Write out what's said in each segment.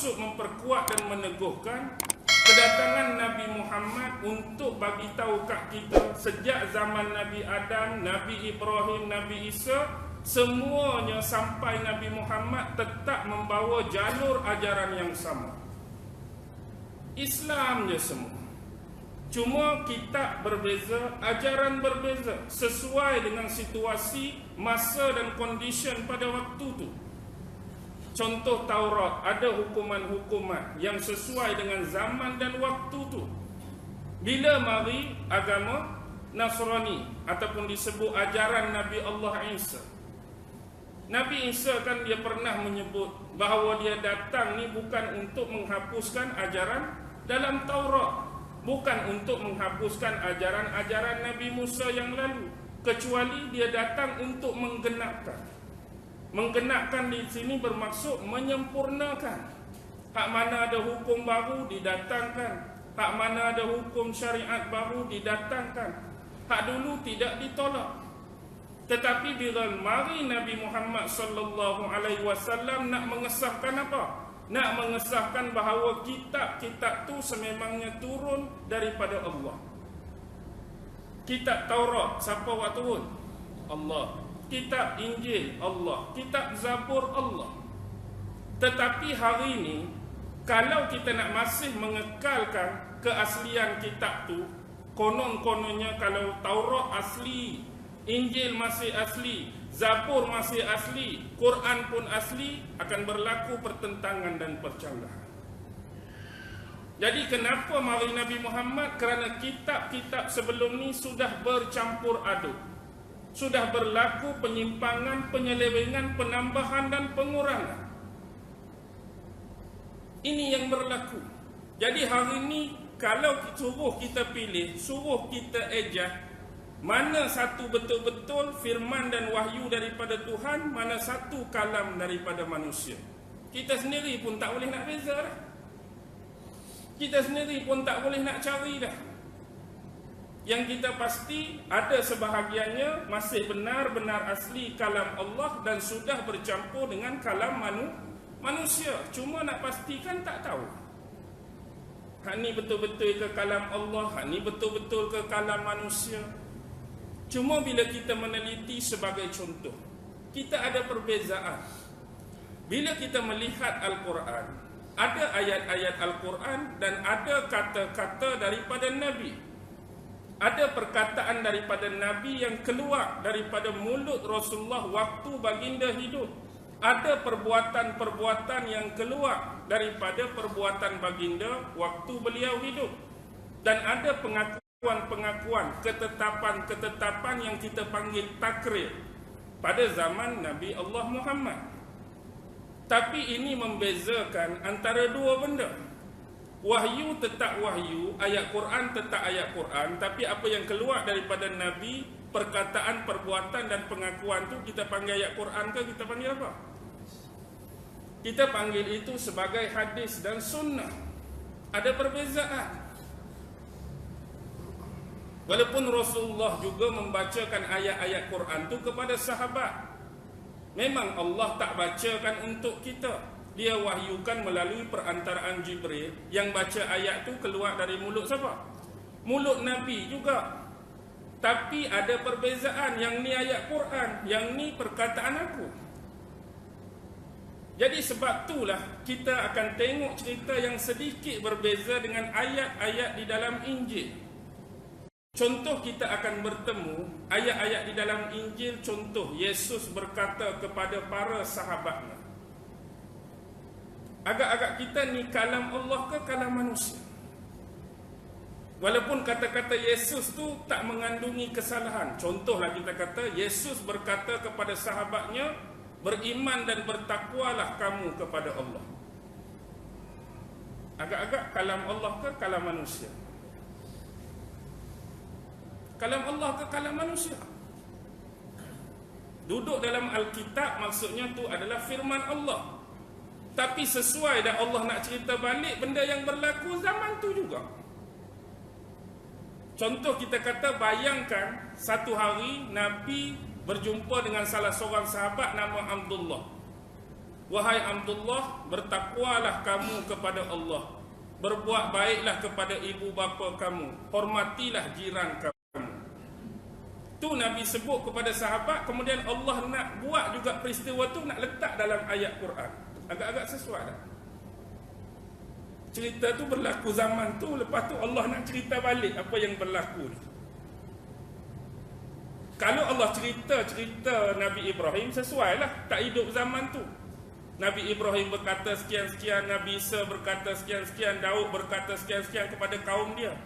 bermaksud memperkuat dan meneguhkan kedatangan Nabi Muhammad untuk bagi tahu kat kita sejak zaman Nabi Adam, Nabi Ibrahim, Nabi Isa, semuanya sampai Nabi Muhammad tetap membawa jalur ajaran yang sama. Islam je semua. Cuma kitab berbeza, ajaran berbeza sesuai dengan situasi, masa dan condition pada waktu tu. Contoh Taurat, ada hukuman-hukuman yang sesuai dengan zaman dan waktu tu. Bila mari agama Nasrani ataupun disebut ajaran Nabi Allah Isa, Nabi Isa kan dia pernah menyebut bahawa dia datang ni bukan untuk menghapuskan ajaran dalam Taurat, bukan untuk menghapuskan ajaran-ajaran Nabi Musa yang lalu, kecuali dia datang untuk menggenapkan. Menggenapkan di sini bermaksud menyempurnakan. Hak mana ada hukum baru didatangkan, hak mana ada hukum syariat baru didatangkan. Hak dulu tidak ditolak. Tetapi bila mari Nabi Muhammad sallallahu alaihi wasallam nak mengesahkan apa? Nak mengesahkan bahawa kitab-kitab tu sememangnya turun daripada Allah. Kitab Taurat siapa buat turun? Allah. Kitab Injil Allah, kitab Zabur Allah. Tetapi hari ini kalau kita nak masih mengekalkan keaslian kitab tu, konon-kononnya kalau Taurat asli, Injil masih asli, Zabur masih asli, Quran pun asli, akan berlaku pertentangan dan percanggahan. Jadi kenapa mari Nabi Muhammad? Kerana kitab-kitab sebelum ni sudah bercampur aduk. Sudah berlaku penyimpangan, penyelewengan, penambahan dan pengurangan. Ini yang berlaku. Jadi hari ini kalau suruh kita pilih, suruh kita ejah, mana satu betul-betul firman dan wahyu daripada Tuhan, mana satu kalam daripada manusia, kita sendiri pun tak boleh nak beza dah. Kita sendiri pun tak boleh nak cari dah. Yang kita pasti ada sebahagiannya masih benar-benar asli kalam Allah dan sudah bercampur dengan kalam manusia. Cuma nak pastikan tak tahu. Hak ni betul-betul ke kalam Allah, hak ni betul-betul ke kalam manusia. Cuma bila kita meneliti sebagai contoh, kita ada perbezaan. Bila kita melihat Al-Quran, ada ayat-ayat Al-Quran dan ada kata-kata daripada Nabi. Ada perkataan daripada Nabi yang keluar daripada mulut Rasulullah waktu baginda hidup. Ada perbuatan-perbuatan yang keluar daripada perbuatan baginda waktu beliau hidup. Dan ada pengakuan-pengakuan, ketetapan-ketetapan yang kita panggil takrir pada zaman Nabi Allah Muhammad. Tapi ini membezakan antara dua benda. Wahyu tetap wahyu, ayat Quran tetap ayat Quran, tapi apa yang keluar daripada Nabi, perkataan, perbuatan dan pengakuan tu kita panggil ayat Quran ke kita panggil apa? Kita panggil itu sebagai hadis dan sunnah. Ada perbezaan. Walaupun Rasulullah juga membacakan ayat-ayat Quran tu kepada sahabat, memang Allah tak bacakan untuk kita. Dia wahyukan melalui perantaraan Jibril. Yang baca ayat tu keluar dari mulut siapa? Mulut Nabi juga. Tapi ada perbezaan. Yang ni ayat Quran, yang ni perkataan aku. Jadi sebab itulah kita akan tengok cerita yang sedikit berbeza dengan ayat-ayat di dalam Injil. Contoh kita akan bertemu ayat-ayat di dalam Injil. Contoh Yesus berkata kepada para sahabatnya. Agak-agak kita ni kalam Allah ke kalam manusia? Walaupun kata-kata Yesus tu tak mengandungi kesalahan. Contohlah kita kata Yesus berkata kepada sahabatnya, beriman dan bertakwalah kamu kepada Allah. Agak-agak kalam Allah ke kalam manusia? Kalam Allah ke kalam manusia? Duduk dalam Alkitab maksudnya tu adalah firman Allah. Tapi sesuai dah Allah nak cerita balik benda yang berlaku zaman tu juga. Contoh kita kata, bayangkan satu hari Nabi berjumpa dengan salah seorang sahabat nama Abdullah. Wahai Abdullah, bertakwalah kamu kepada Allah, berbuat baiklah kepada ibu bapa kamu, hormatilah jiran kamu. Tu Nabi sebut kepada sahabat, kemudian Allah nak buat juga peristiwa tu, nak letak dalam ayat Quran. Agak-agak sesuai tak? Cerita tu berlaku zaman tu, lepas tu Allah nak cerita balik apa yang berlaku ni. Kalau Allah cerita Nabi Ibrahim, sesuai lah, tak hidup zaman tu. Nabi Ibrahim berkata sekian-sekian, Nabi Isa berkata sekian-sekian, Daud berkata sekian-sekian kepada kaum dia.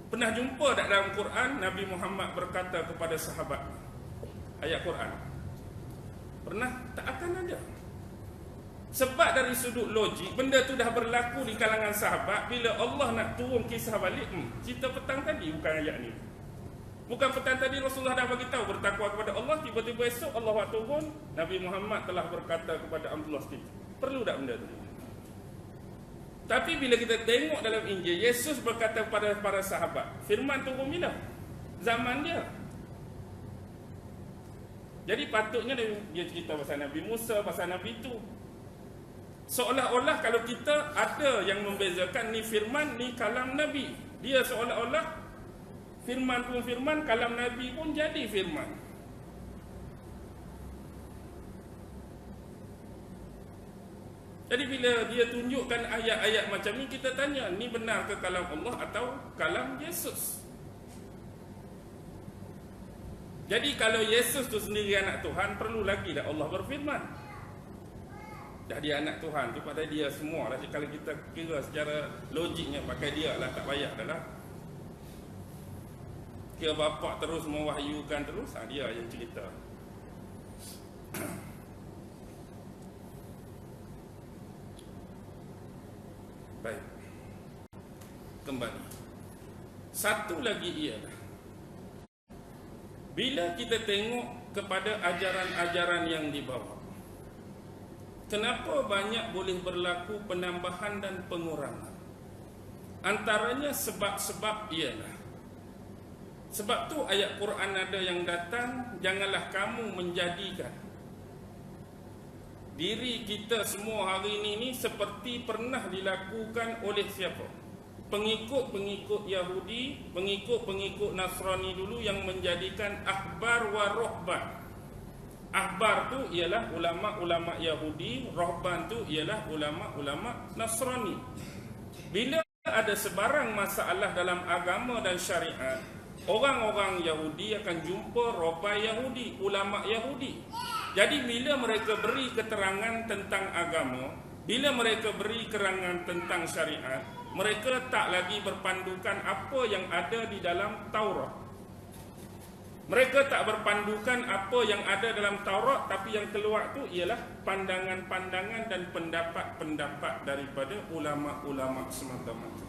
Pernah jumpa tak dalam Quran Nabi Muhammad berkata kepada sahabat? Ayat Quran. Pernah? Tak akan ada. Sebab dari sudut logik, benda tu dah berlaku di kalangan sahabat. Bila Allah nak turun kisah balik, cerita petang tadi bukan ayat ni. Bukan petang tadi Rasulullah dah bagi tahu bertakwa kepada Allah, tiba-tiba esok Allah buat turun, Nabi Muhammad telah berkata kepada Abdullah sikit. Perlu tak benda tu? Tapi bila kita tengok dalam Injil, Yesus berkata kepada para sahabat, firman turun bila? Zaman dia. Jadi patutnya dia cerita pasal Nabi Musa, pasal Nabi itu. Seolah-olah kalau kita ada yang membezakan ni firman, ni kalam Nabi. Dia seolah-olah firman pun firman, kalam Nabi pun jadi firman. Jadi bila dia tunjukkan ayat-ayat macam ni, kita tanya, ni benar ke kalam Allah atau kalam Yesus? Jadi kalau Yesus tu sendiri anak Tuhan, perlu lagi dah Allah berfirman. Dah dia anak Tuhan tu pada dia semua lah. Kalau kita kira secara logiknya, pakai dia lah, tak payah dah lah. Kira bapa terus mewahyukan terus, dia yang cerita. Baik. Kembali. Satu lagi ialah, bila kita tengok kepada ajaran-ajaran yang dibawa, kenapa banyak boleh berlaku penambahan dan pengurangan? Antaranya sebab-sebab ialah, sebab tu ayat Quran ada yang datang, janganlah kamu menjadikan diri kita semua hari ini seperti pernah dilakukan oleh siapa? Pengikut-pengikut Yahudi, pengikut-pengikut Nasrani dulu yang menjadikan ahbar wa rohban. Ahbar tu ialah ulama-ulama Yahudi, rohban tu ialah ulama-ulama Nasrani. Bila ada sebarang masalah dalam agama dan syariat, orang-orang Yahudi akan jumpa rohban Yahudi, ulama Yahudi. Jadi bila mereka beri keterangan tentang agama, bila mereka beri keterangan tentang syariat, mereka tak lagi berpandukan apa yang ada di dalam Taurat. Mereka tak berpandukan apa yang ada dalam Taurat, tapi yang keluar tu ialah pandangan-pandangan dan pendapat-pendapat daripada ulama-ulama semata-mata.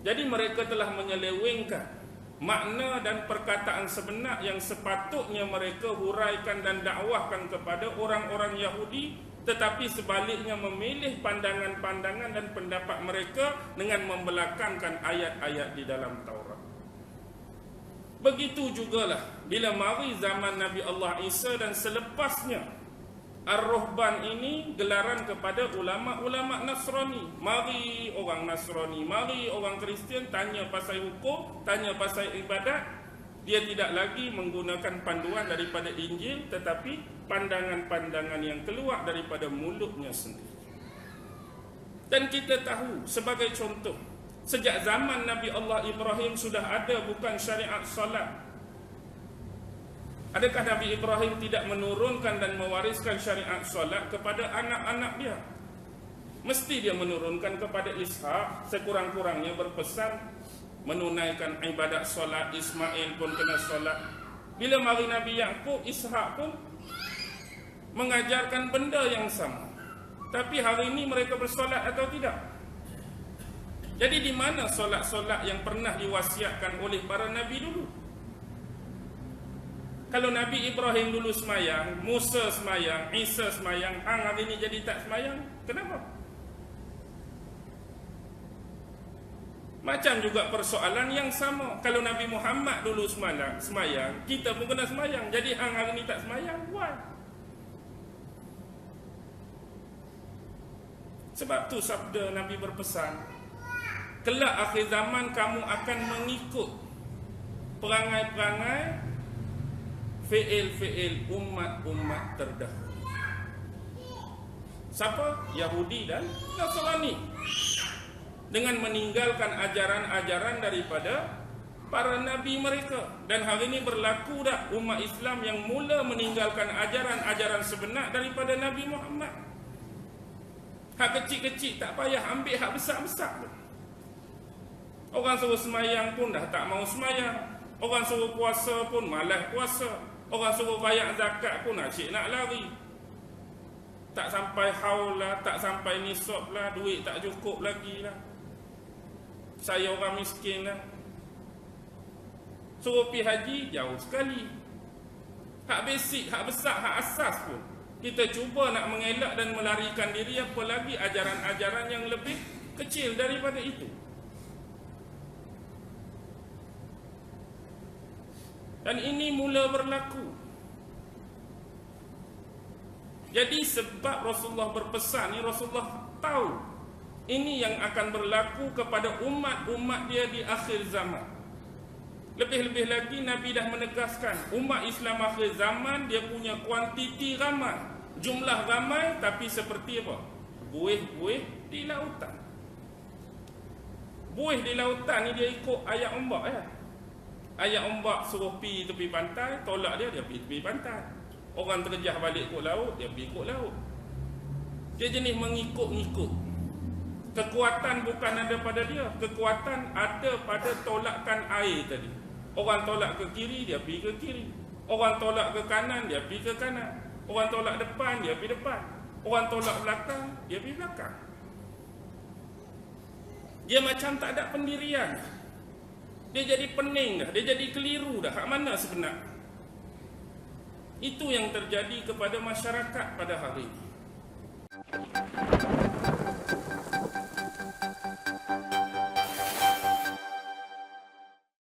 Jadi mereka telah menyelewengkan makna dan perkataan sebenar yang sepatutnya mereka huraikan dan dakwahkan kepada orang-orang Yahudi, tetapi sebaliknya memilih pandangan-pandangan dan pendapat mereka dengan membelakangkan ayat-ayat di dalam Taurat. Begitu jugalah bila mari zaman Nabi Allah Isa dan selepasnya, Ar-Ruhban ini gelaran kepada ulama-ulama Nasrani. Mari orang Nasrani, mari orang Kristian tanya pasal hukum, tanya pasal ibadat. Dia tidak lagi menggunakan panduan daripada Injil, tetapi pandangan-pandangan yang keluar daripada mulutnya sendiri. Dan kita tahu sebagai contoh, sejak zaman Nabi Allah Ibrahim sudah ada bukan syariat salat. Adakah Nabi Ibrahim tidak menurunkan dan mewariskan syariat solat kepada anak-anak dia? Mesti dia menurunkan kepada Ishak, sekurang-kurangnya berpesan menunaikan ibadat solat. Ismail pun kena solat. Bila mari Nabi Yaqub, Ishak pun mengajarkan benda yang sama. Tapi hari ini mereka bersolat atau tidak? Jadi di mana solat-solat yang pernah diwasiatkan oleh para Nabi dulu? Kalau Nabi Ibrahim dulu semayang, Musa semayang, Isa semayang, hang hari ini jadi tak semayang, kenapa? Macam juga persoalan yang sama. Kalau Nabi Muhammad dulu semayang, kita pun kena semayang. Jadi hang hari ini tak semayang, why? Sebab tu sabda Nabi berpesan, kelak akhir zaman kamu akan mengikut perangai-perangai fi'il-fi'il umat-umat terdahulu. Siapa? Yahudi dan Nasrani, dengan meninggalkan ajaran-ajaran daripada para nabi mereka. Dan hari ini berlaku dah umat Islam yang mula meninggalkan ajaran-ajaran sebenar daripada Nabi Muhammad. Hak kecil-kecil tak payah ambil, hak besar-besar pun. Orang suruh semayang pun dah tak mau semayang. Orang suruh puasa pun malas puasa. Orang suruh bayar zakat pun asyik nak lari. Tak sampai haul lah, tak sampai nisab lah, duit tak cukup lagi lah. Saya orang miskin lah. Suruh pergi haji, jauh sekali. Hak basic, hak besar, hak asas pun kita cuba nak mengelak dan melarikan diri, apalagi ajaran-ajaran yang lebih kecil daripada itu. Dan ini mula berlaku. Jadi sebab Rasulullah berpesan ni, Rasulullah tahu ini yang akan berlaku kepada umat-umat dia di akhir zaman. Lebih-lebih lagi Nabi dah menegaskan, umat Islam akhir zaman dia punya kuantiti ramai, jumlah ramai, tapi seperti apa? Buih-buih di lautan. Buih di lautan ni dia ikut ayat ombak ya. Ayat ombak suruh pi tepi pantai, tolak dia pi tepi pantai. Orang terjah balik ikut laut, dia pergi ikut laut. Dia jenis mengikut-ngikut. Kekuatan bukan ada pada dia, kekuatan ada pada tolakan air tadi. Orang tolak ke kiri, dia pergi ke kiri. Orang tolak ke kanan, dia pergi ke kanan. Orang tolak depan, dia pergi depan. Orang tolak belakang, dia pergi belakang. Dia macam tak ada pendirian. Dia jadi pening dah, dia jadi keliru dah. Hak mana sebenar? Itu yang terjadi kepada masyarakat pada hari ini.